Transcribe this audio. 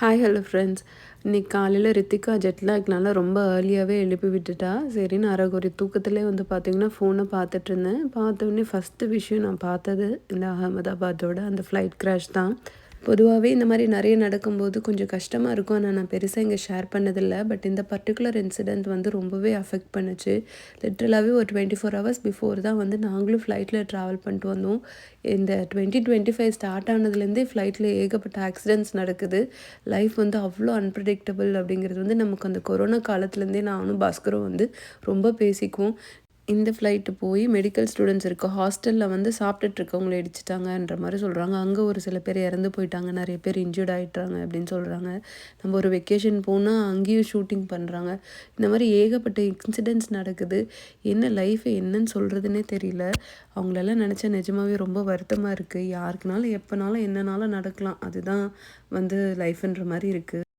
Hi hello friends. இன்னைக்கு காலையில் ரித்திகா ஜெட்லாக்னால ரொம்ப ஏர்லியாகவே எழுப்பி விட்டுட்டா. சரின்னு அரைகுறை தூக்கத்திலே வந்து பார்த்திங்கன்னா ஃபோனை பார்த்துட்ருந்தேன். பார்த்தோன்னே ஃபஸ்ட்டு விஷயம் நான் பார்த்தது இந்த அகமதாபாத்தோட அந்த ஃப்ளைட் கிராஷ் தான். பொதுவாகவே இந்த மாதிரி நிறைய நடக்கும்போது கொஞ்சம் கஷ்டமாக இருக்கும். ஆனால் நான் பெருசாக இங்கே ஷேர் பண்ணதில்லை. பட் இந்த பர்டிகுலர் இன்சிடெண்ட் வந்து ரொம்பவே அஃபெக்ட் பண்ணுச்சு. லிட்ரலாகவே ஒரு 24 ஹவர்ஸ் பிஃபோர் தான் வந்து நாங்களும் ஃப்ளைட்டில் ட்ராவல் பண்ணிட்டு வந்தோம். இந்த 2025 ஸ்டார்ட் ஆனதுலேருந்தே ஃப்ளைட்டில் ஏகப்பட்ட ஆக்சிடென்ட்ஸ் நடக்குது. லைஃப் வந்து அவ்வளோ அன்பிரடிக்டபிள் அப்படிங்கிறது வந்து நமக்கு அந்த கொரோனா காலத்துலேருந்தே நானும் பாஸ்கரும் வந்து ரொம்ப பேசிக்குவோம். இந்த ஃப்ளைட்டு போய் மெடிக்கல் ஸ்டூடெண்ட்ஸ் இருக்க ஹாஸ்டலில் வந்து சாப்பிட்டுட்ருக்கவங்கள இடிச்சிட்டாங்கன்ற மாதிரி சொல்கிறாங்க. அங்கே ஒரு சில பேர் இறந்து போயிட்டாங்க, நிறைய பேர் இன்ஜூர்ட் ஆகிட்டாங்க அப்படின்னு சொல்கிறாங்க. நம்ம ஒரு வெக்கேஷன் போனால் அங்கேயும் ஷூட்டிங் பண்ணுறாங்க. இந்த மாதிரி ஏகப்பட்ட இன்சிடென்ட்ஸ் நடக்குது. என்ன லைஃபை என்னன்னு சொல்கிறதுனே தெரியல. அவங்களெல்லாம் நினச்சா நிஜமாவே ரொம்ப வருத்தமாக இருக்குது. யாருக்குனாலும் எப்போனாலும் என்னனாலும் நடக்கலாம். அதுதான் வந்து லைஃப்ன்ற மாதிரி இருக்குது.